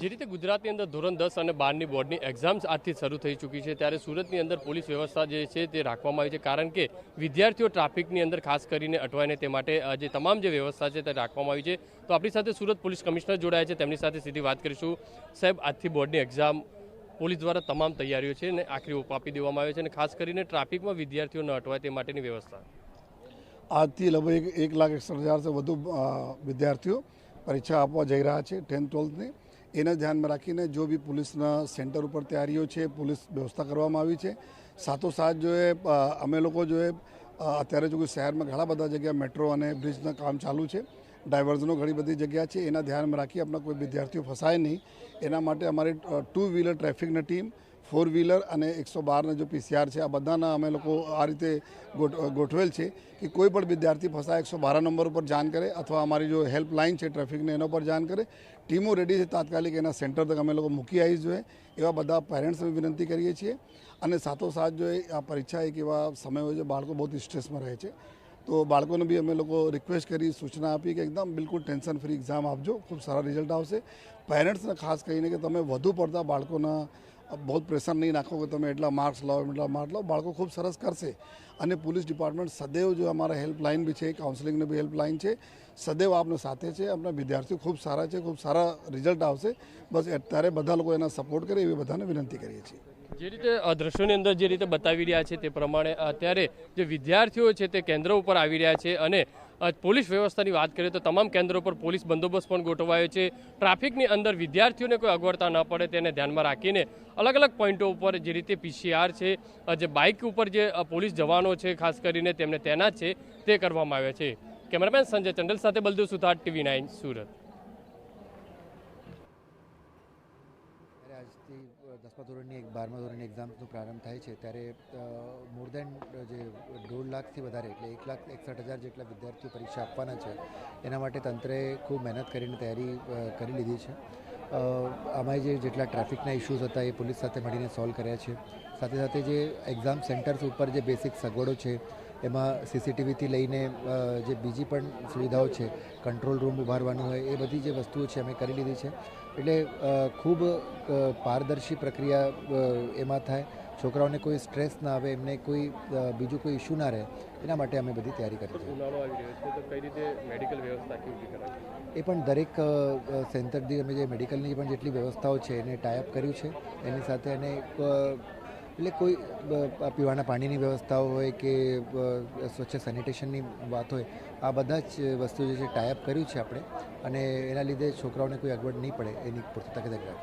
જે રીતે ગુજરાતની અંદર ધોરણ 10 અને 12ની બોર્ડની એક્ઝામ્સ આજથી શરૂ થઈ ચૂકી છે, ત્યારે સુરતની અંદર પોલીસ વ્યવસ્થા જે છે તે રાખવામાં આવી છે, કારણ કે વિદ્યાર્થીઓ ટ્રાફિકની અંદર ખાસ કરીને અટવાય તે માટે જે તમામ જે વ્યવસ્થા છે તે રાખવામાં આવી છે। તો આપણી સાથે સુરત પોલીસ કમિશનર જોડાયા છે, તેમની સાથે સીધી વાત કરીશું। સાહેબ, આજથી બોર્ડની એક્ઝામ પોલીસ દ્વારા તમામ તૈયારીઓ છે ને આખરી ઓપ આપી દેવામાં આવે છે, અને ખાસ કરીને ટ્રાફિકમાં વિદ્યાર્થીઓ ન અટવાય તે માટેની વ્યવસ્થા આજથી લગભગ 1,61,000 વધુ વિદ્યાર્થીઓ પરીક્ષા આપવા જઈ રહ્યા છે 10th-12thની। એને ધ્યાનમાં રાખીને જો બી પોલીસના સેન્ટર ઉપર તૈયારીઓ છે, પોલીસ વ્યવસ્થા કરવામાં આવી છે। સાથોસાથ જો એ અમે લોકો જો એ અત્યારે જો શહેરમાં ઘણા બધા જગ્યા મેટ્રો અને બ્રિજના કામ ચાલુ છે, ડાયવર્ઝનો ઘણી બધી જગ્યા છે, એના ધ્યાનમાં રાખી આપણા કોઈ વિદ્યાર્થીઓ ફસાય નહીં એના માટે અમારી 2 વ્હીલર ટ્રાફિકની ટીમ, 4 વ્હીલર અને 112ના જો PCR છે, આ બધાના અમે લોકો આ રીતે ગોઠવેલ છે કે કોઈ પણ વિદ્યાર્થી ફસાય 112 નંબર ઉપર જાણ કરે અથવા અમારી જો હેલ્પલાઇન છે ટ્રાફિકને એના ઉપર જાણ કરે। ટીમો રેડી છે, તાત્કાલિક એના સેન્ટર તક અમે લોકો મૂકી આવી જોઈએ એવા બધા પેરેન્ટ્સને વિનંતી કરીએ છીએ। અને સાથોસાથ જો આ પરીક્ષા એક એવા સમય હોય છે બાળકો બહુ સ્ટ્રેસમાં રહે છે, તો બાળકોને બી અમે લોકો રિક્વેસ્ટ કરી, સૂચના આપી કે એકદમ બિલકુલ ટેન્શન ફ્રી એક્ઝામ આપજો, ખૂબ સારા રિઝલ્ટ આવશે। પેરેન્ટ્સને ખાસ કહીને કે તમે વધુ પડતા બાળકોના બહુ પ્રેશર નહીં નાખો કે તમે એટલા માર્ક્સ લાવો એટલા માર્ક્સ લાવો, બાળકો ખૂબ સરસ કરશે। અને પોલીસ ડિપાર્ટમેન્ટ સદૈવ જો અમારા હેલ્પલાઇન બી છે, કાઉન્સેલિંગની બી હેલ્પલાઇન છે, સદૈવ આપને સાથે છે। આપણા વિદ્યાર્થીઓ ખૂબ સારા છે, ખૂબ સારા રિઝલ્ટ આવશે, બસ અત્યારે બધા લોકો એના સપોર્ટ કરે એવી બધાને વિનંતી કરીએ છીએ। જે રીતે દ્રશ્યોની અંદર જે રીતે બતાવી રહ્યા છે તે પ્રમાણે અત્યારે જે વિદ્યાર્થીઓ છે તે કેન્દ્ર ઉપર આવી રહ્યા છે, અને પોલીસ વ્યવસ્થાની વાત કરીએ તો તમામ કેન્દ્રો પર પોલીસ બંદોબસ્ત પણ ગોઠવાયો છે। ટ્રાફિકની અંદર વિદ્યાર્થીઓને કોઈ અગવડતા ન પડે તેને ધ્યાનમાં રાખીને અલગ અલગ પોઈન્ટો ઉપર જે રીતે PCR છે, જે બાઇક ઉપર જે પોલીસ જવાનો છે ખાસ કરીને તેમને તૈનાત છે તે કરવામાં આવ્યા છે। કેમેરામેન સંજય ચંડલ સાથે બલદેવ સુથાર, TV9 સુરત। આજથી 10મા ધોરણની 12મા ધોરણની એક્ઝામ્સનો પ્રારંભ થાય છે, ત્યારે મોર દેન જે 1.5 લાખથી વધારે એટલે 1,61,000 જેટલા વિદ્યાર્થીઓ પરીક્ષા આપવાના છે, એના માટે તંત્રે ખૂબ મહેનત કરીને તૈયારી કરી લીધી છે। આમાં જેટલા ટ્રાફિકના ઇસ્યુઝ હતા એ પોલીસ સાથે મળીને સોલ્વ કર્યા છે। સાથે સાથે જે એક્ઝામ સેન્ટર્સ ઉપર જે બેસિક સગવડો છે એમાં CCTVથી લઈને જે બીજી પણ સુવિધાઓ છે, કંટ્રોલ રૂમ ઉભારવાનું હોય એ બધી જે વસ્તુઓ છે અમે કરી લીધી છે। એટલે ખૂબ પારદર્શી પ્રક્રિયા એમાં થાય, છોકરાઓને કોઈ સ્ટ્રેસ ના આવે, એમને કોઈ બીજું કોઈ ઇસ્યુ ના રહે, એના માટે અમે બધી તૈયારી કરી છે। ઉનાળો આવી રહ્યો છે તો કઈ રીતે મેડિકલ વ્યવસ્થા કેવી કરાવી? એ પણ દરેક સેન્ટરથી અમે જે મેડિકલની પણ જેટલી વ્યવસ્થાઓ છે એને ટાઈઅપ કર્યું છે, એની સાથે એને એટલે કોઈ પીવાના પાણીની વ્યવસ્થાઓ હોય કે સ્વચ્છ સેનિટેશનની વાત હોય, આ બધા જ વસ્તુ જે છે ટાઈઅપ કર્યું છે આપણે, અને એના લીધે છોકરાઓને કોઈ અગવડ નહીં પડે એની પૂરતી તકેદારી રાખી।